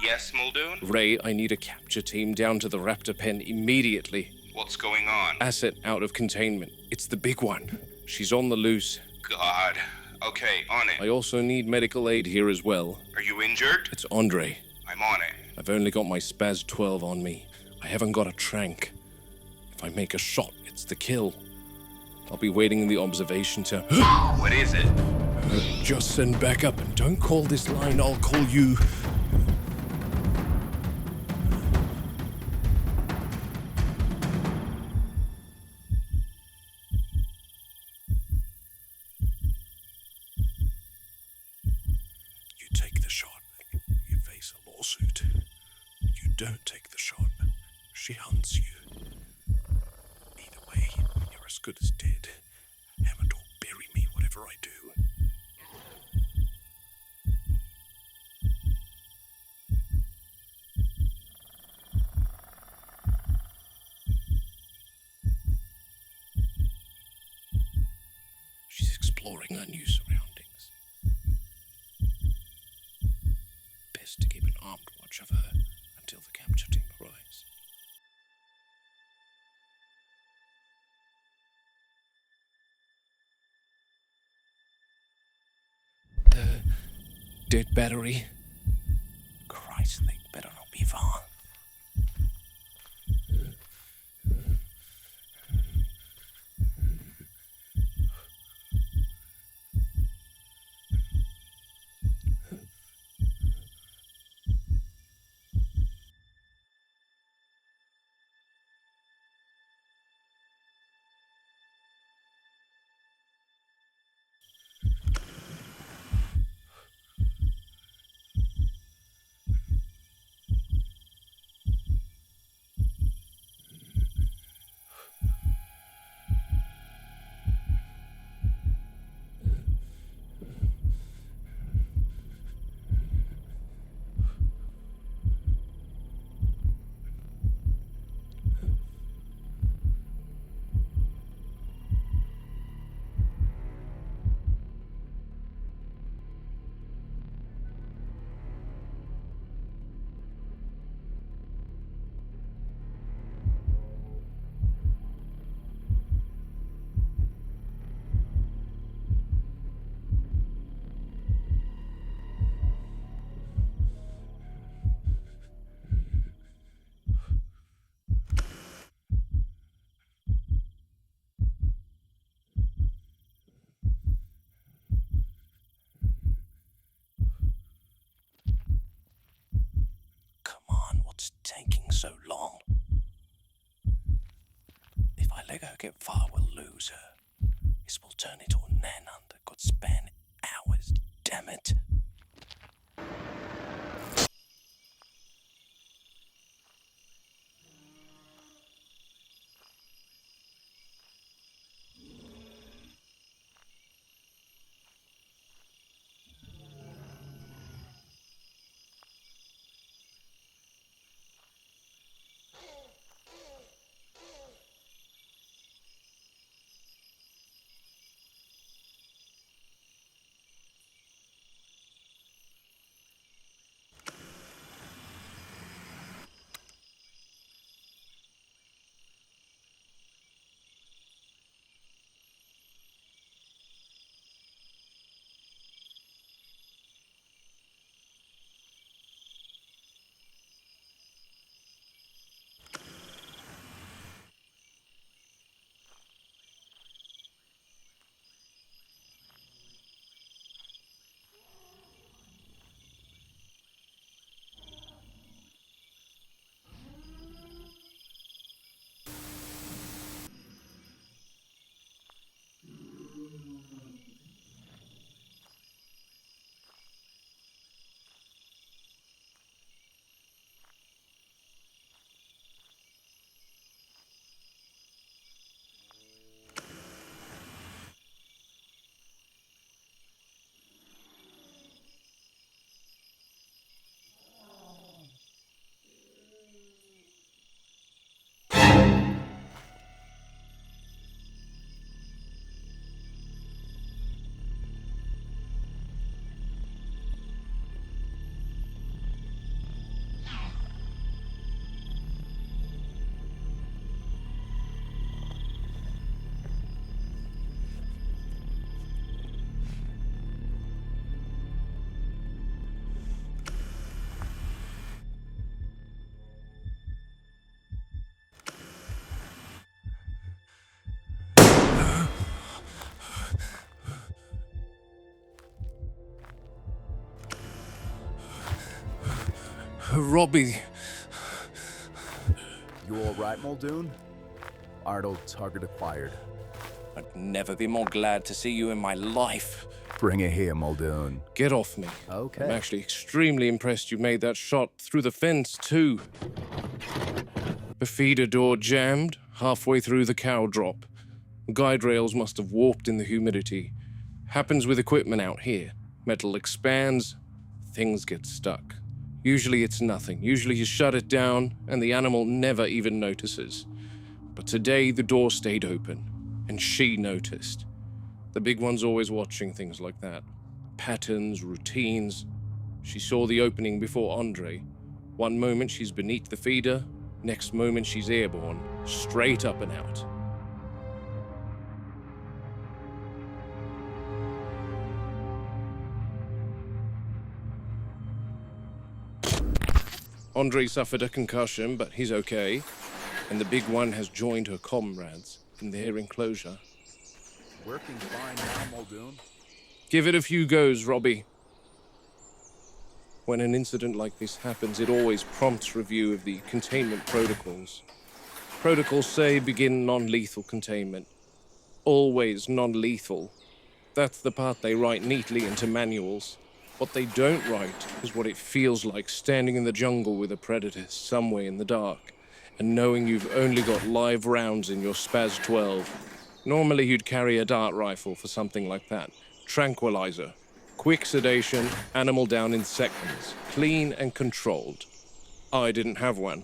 Yes, Muldoon? Ray, I need a capture team down to the Raptor pen immediately. What's going on? Asset out of containment. It's the big one. She's on the loose. God. Okay, on it. I also need medical aid here as well. Are you injured? It's Andre. I'm on it. I've only got my Spaz 12 on me. I haven't got a trank. If I make a shot, it's the kill. I'll be waiting in the observation to... What is it? Just send back up and don't call this line, I'll call you. You take the shot, you face a lawsuit. You don't take the shot, she hunts you. Either way, you're as good as dead. Hammond or bury me, whatever I do. She's exploring her new surroundings. Best to keep an armed watch of her until the capture team arrives. Dead battery. Christ, they better not be far. What's taking so long? If I let her get far, we'll lose her. This will turn into a manhunt that could span hours, damn it. Robbie. You all right, Muldoon? Arnold, target acquired. I'd never be more glad to see you in my life. Bring it here, Muldoon. Get off me. Okay. I'm actually extremely impressed you made that shot through the fence, too. The feeder door jammed halfway through the cow drop. Guide rails must have warped in the humidity. Happens with equipment out here. Metal expands, things get stuck. Usually it's nothing. Usually you shut it down, and the animal never even notices. But today the door stayed open, and she noticed. The big one's always watching things like that. Patterns, routines. She saw the opening before Andre. One moment she's beneath the feeder, next moment she's airborne, straight up and out. Andre suffered a concussion, but he's okay. And the big one has joined her comrades in their enclosure. Working fine now, Muldoon. Give it a few goes, Robbie. When an incident like this happens, it always prompts review of the containment protocols. Protocols say begin non-lethal containment. Always non-lethal. That's the part they write neatly into manuals. What they don't write is what it feels like standing in the jungle with a predator somewhere in the dark, and knowing you've only got live rounds in your Spaz 12. Normally you'd carry a dart rifle for something like that. Tranquilizer. Quick sedation, animal down in seconds. Clean and controlled. I didn't have one.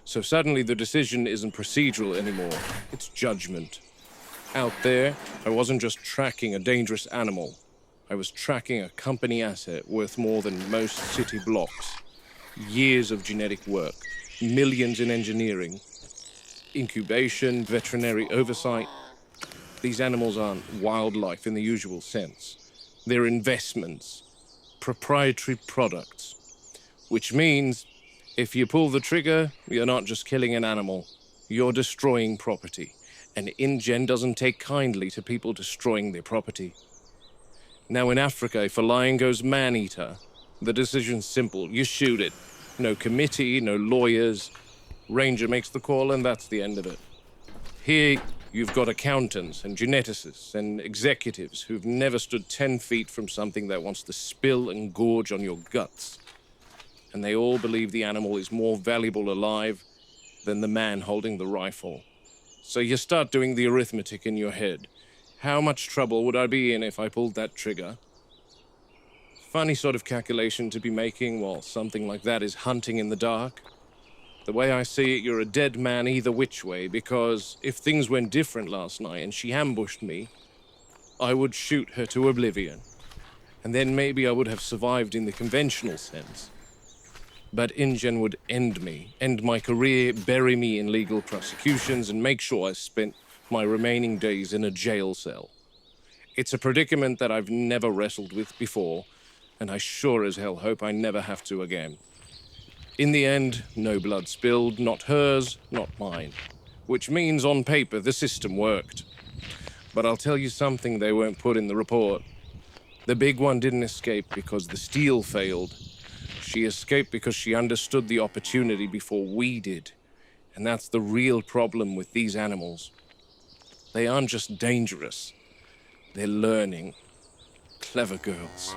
So suddenly the decision isn't procedural anymore. It's judgment. Out there, I wasn't just tracking a dangerous animal. I was tracking a company asset worth more than most city blocks. Years of genetic work, millions in engineering, incubation, veterinary oversight. These animals aren't wildlife in the usual sense. They're investments, proprietary products. Which means, if you pull the trigger, you're not just killing an animal, you're destroying property. And InGen doesn't take kindly to people destroying their property. Now in Africa, if a lion goes man-eater, the decision's simple. You shoot it. No committee, no lawyers. Ranger makes the call and that's the end of it. Here, you've got accountants and geneticists and executives who've never stood 10 feet from something that wants to spill and gorge on your guts. And they all believe the animal is more valuable alive than the man holding the rifle. So you start doing the arithmetic in your head. How much trouble would I be in if I pulled that trigger? Funny sort of calculation to be making while something like that is hunting in the dark. The way I see it, you're a dead man either which way, because if things went different last night and she ambushed me, I would shoot her to oblivion. And then maybe I would have survived in the conventional sense. But InGen would end me, end my career, bury me in legal prosecutions, and make sure I spent my remaining days in a jail cell. It's a predicament that I've never wrestled with before, and I sure as hell hope I never have to again. In the end, no blood spilled, not hers, not mine. Which means, on paper, the system worked. But I'll tell you something they won't put in the report. The big one didn't escape because the steel failed. She escaped because she understood the opportunity before we did. And that's the real problem with these animals. They aren't just dangerous. They're learning. Clever girls.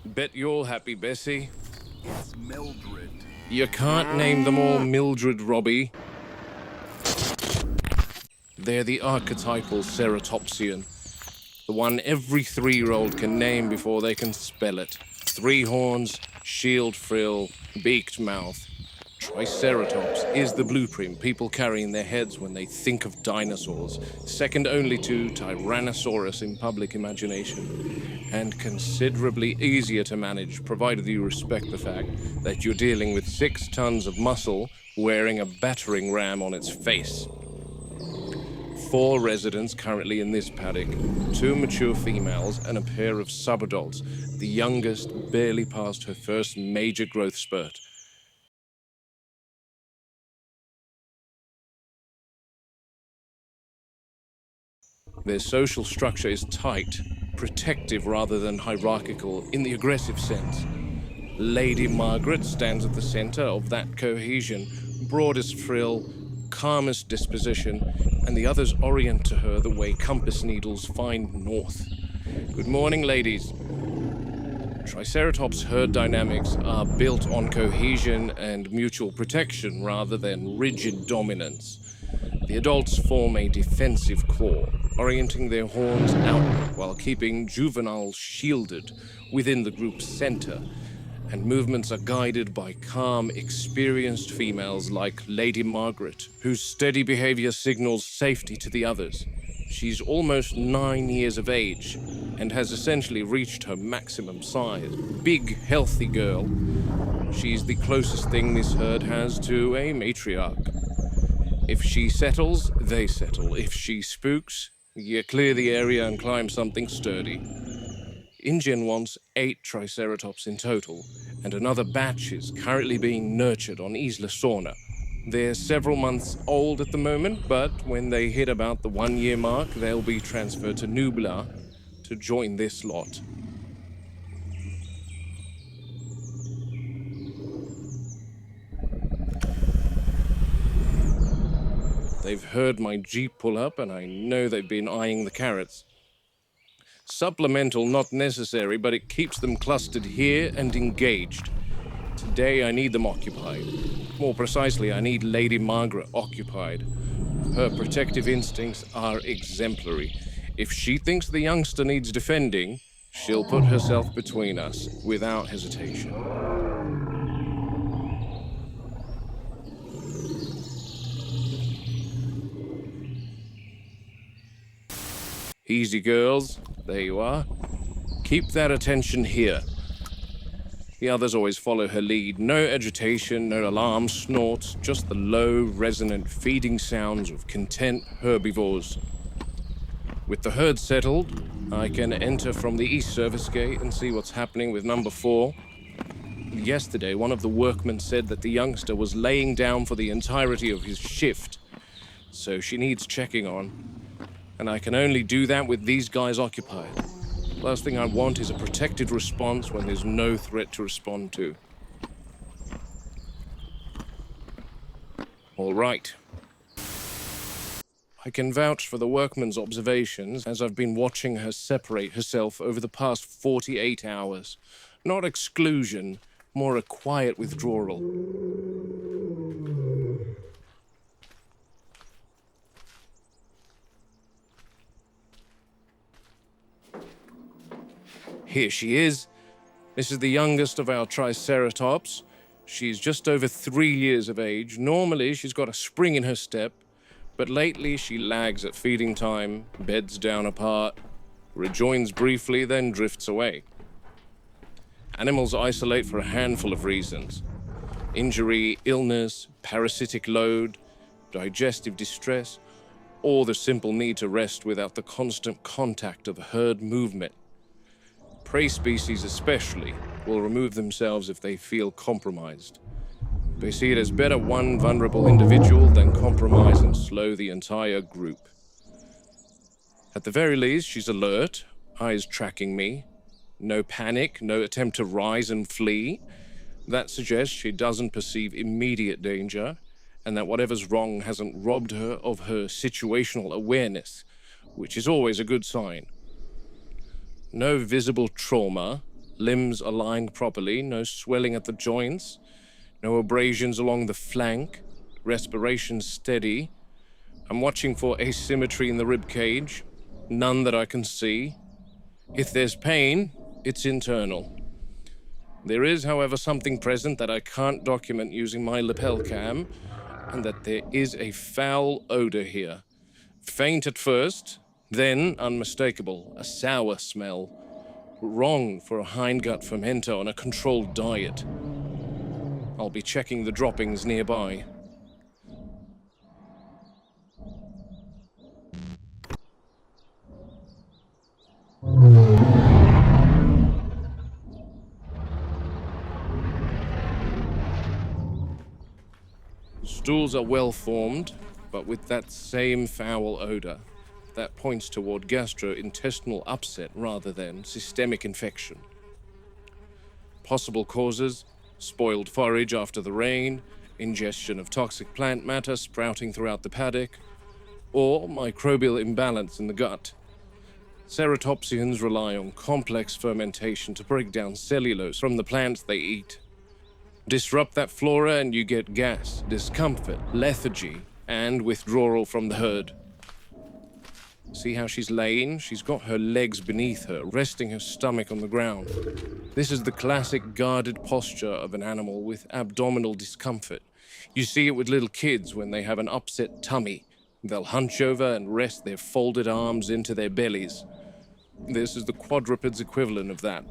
Bet you're happy, Bessie. It's Mildred. You can't name them all Mildred, Robbie. They're the archetypal ceratopsian. The one every 3-year-old can name before they can spell it. 3 horns, shield frill, beaked mouth. Triceratops is the blueprint people carry in their heads when they think of dinosaurs, second only to Tyrannosaurus in public imagination, and considerably easier to manage, provided you respect the fact that you're dealing with 6 tons of muscle wearing a battering ram on its face. 4 residents currently in this paddock, 2 mature females and a pair of subadults, the youngest barely past her first major growth spurt. Their social structure is tight, protective rather than hierarchical in the aggressive sense. Lady Margaret stands at the center of that cohesion, broadest frill, calmest disposition, and the others orient to her the way compass needles find north. Good morning, ladies. Triceratops herd dynamics are built on cohesion and mutual protection rather than rigid dominance. The adults form a defensive core, orienting their horns outward while keeping juveniles shielded within the group's center, and movements are guided by calm, experienced females like Lady Margaret, whose steady behavior signals safety to the others. She's almost 9 years of age and has essentially reached her maximum size. Big, healthy girl. She's the closest thing this herd has to a matriarch. If she settles, they settle. If she spooks, you clear the area and climb something sturdy. InGen wants 8 Triceratops in total, and another batch is currently being nurtured on Isla Sorna. They're several months old at the moment, but when they hit about the 1-year mark, they'll be transferred to Nubla to join this lot. They've heard my Jeep pull up, and I know they've been eyeing the carrots. Supplemental not necessary, but it keeps them clustered here and engaged. Today I need them occupied. More precisely, I need Lady Margaret occupied. Her protective instincts are exemplary. If she thinks the youngster needs defending, she'll put herself between us without hesitation. Easy, girls. There you are. Keep that attention here. The others always follow her lead. No agitation, no alarm snorts, just the low, resonant feeding sounds of content herbivores. With the herd settled, I can enter from the east service gate and see what's happening with number 4. Yesterday, one of the workmen said that the youngster was laying down for the entirety of his shift, so she needs checking on. And I can only do that with these guys occupied. Last thing I want is a protected response when there's no threat to respond to. All right. I can vouch for the workman's observations as I've been watching her separate herself over the past 48 hours. Not exclusion, more a quiet withdrawal. Here she is. This is the youngest of our Triceratops. She's just over 3 years of age. Normally, she's got a spring in her step, but lately she lags at feeding time, beds down apart, rejoins briefly, then drifts away. Animals isolate for a handful of reasons. Injury, illness, parasitic load, digestive distress, or the simple need to rest without the constant contact of herd movement. Prey species especially will remove themselves if they feel compromised. They see it as better one vulnerable individual than compromise and slow the entire group. At the very least, she's alert, eyes tracking me. No panic, no attempt to rise and flee. That suggests she doesn't perceive immediate danger, and that whatever's wrong hasn't robbed her of her situational awareness, which is always a good sign. No visible trauma, limbs aligned properly, no swelling at the joints, no abrasions along the flank, respiration steady. I'm watching for asymmetry in the rib cage, none that I can see. If there's pain, it's internal. There is, however, something present that I can't document using my lapel cam, and that there is a foul odor here. Faint at first, then unmistakable, a sour smell. Wrong for a hindgut fermenter on a controlled diet. I'll be checking the droppings nearby. Stools are well formed, but with that same foul odor. that points toward gastrointestinal upset rather than systemic infection. Possible causes: spoiled forage after the rain, ingestion of toxic plant matter sprouting throughout the paddock, or microbial imbalance in the gut. Ceratopsians rely on complex fermentation to break down cellulose from the plants they eat. Disrupt that flora and you get gas, discomfort, lethargy, and withdrawal from the herd. See how she's laying? She's got her legs beneath her, resting her stomach on the ground. This is the classic guarded posture of an animal with abdominal discomfort. You see it with little kids when they have an upset tummy. They'll hunch over and rest their folded arms into their bellies. This is the quadruped's equivalent of that.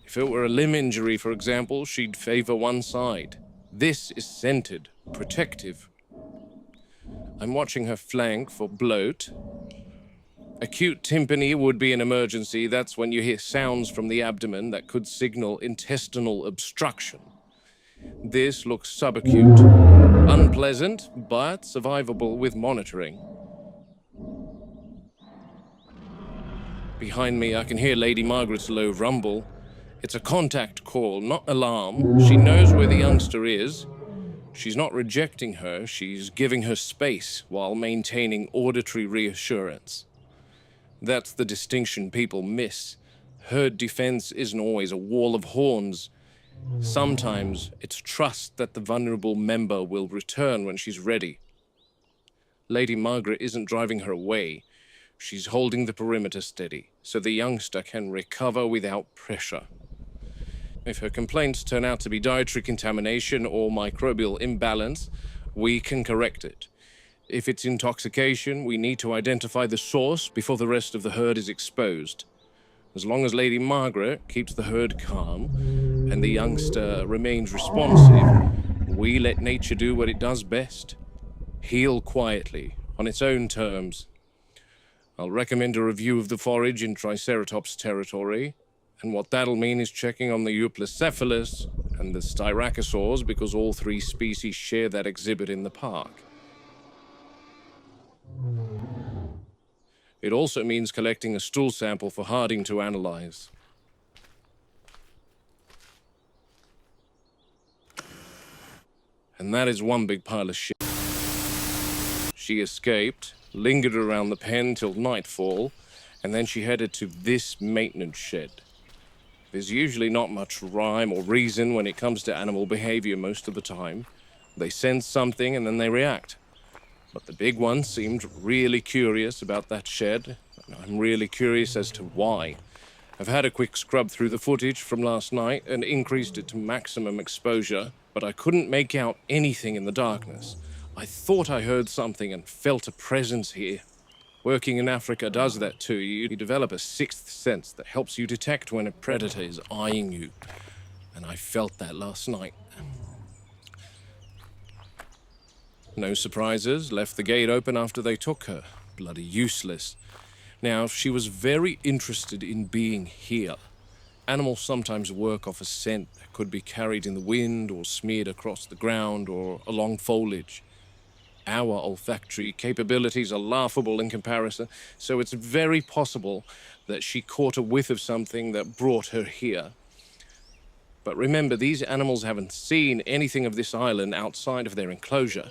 If it were a limb injury, for example, she'd favor one side. This is centered, protective. I'm watching her flank for bloat. Acute tympany would be an emergency. That's when you hear sounds from the abdomen that could signal intestinal obstruction. This looks subacute. Unpleasant, but survivable with monitoring. Behind me, I can hear Lady Margaret's low rumble. It's a contact call, not alarm. She knows where the youngster is. She's not rejecting her, she's giving her space while maintaining auditory reassurance. That's the distinction people miss. Herd defense isn't always a wall of horns. Sometimes it's trust that the vulnerable member will return when she's ready. Lady Margaret isn't driving her away. She's holding the perimeter steady, so the youngster can recover without pressure. If her complaints turn out to be dietary contamination or microbial imbalance, we can correct it. If it's intoxication, we need to identify the source before the rest of the herd is exposed. As long as Lady Margaret keeps the herd calm and the youngster remains responsive, we let nature do what it does best: heal quietly, on its own terms. I'll recommend a review of the forage in Triceratops territory, and what that'll mean is checking on the Euoplocephalus and the Styracosaurs, because all three species share that exhibit in the park. It also means collecting a stool sample for Harding to analyze. And that is one big pile of shit. She escaped, lingered around the pen till nightfall, and then she headed to this maintenance shed. There's usually not much rhyme or reason when it comes to animal behavior most of the time. They sense something and then they react. But the big one seemed really curious about that shed, and I'm really curious as to why. I've had a quick scrub through the footage from last night and increased it to maximum exposure, but I couldn't make out anything in the darkness. I thought I heard something and felt a presence here. Working in Africa does that to you. You develop a sixth sense that helps you detect when a predator is eyeing you. And I felt that last night. No surprises, left the gate open after they took her. Bloody useless. Now, she was very interested in being here. Animals sometimes work off a scent that could be carried in the wind or smeared across the ground or along foliage. Our olfactory capabilities are laughable in comparison, so it's very possible that she caught a whiff of something that brought her here. But remember, these animals haven't seen anything of this island outside of their enclosure,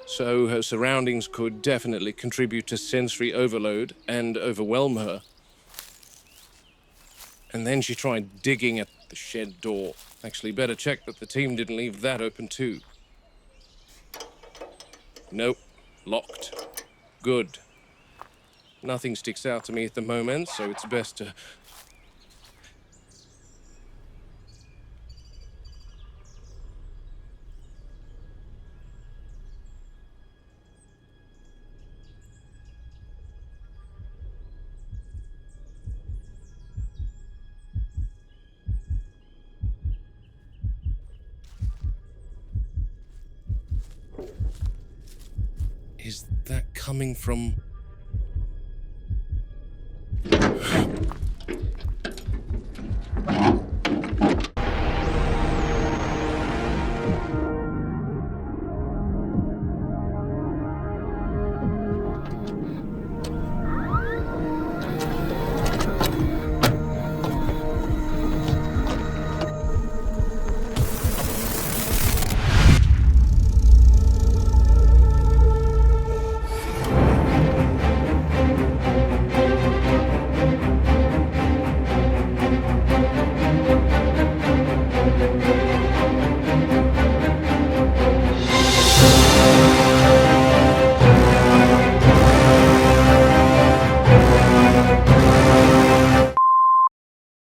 so her surroundings could definitely contribute to sensory overload and overwhelm her. And then she tried digging at the shed door. Actually, better check that the team didn't leave that open too. Nope, locked. Good. Nothing sticks out to me at the moment, so it's best to... Is that coming from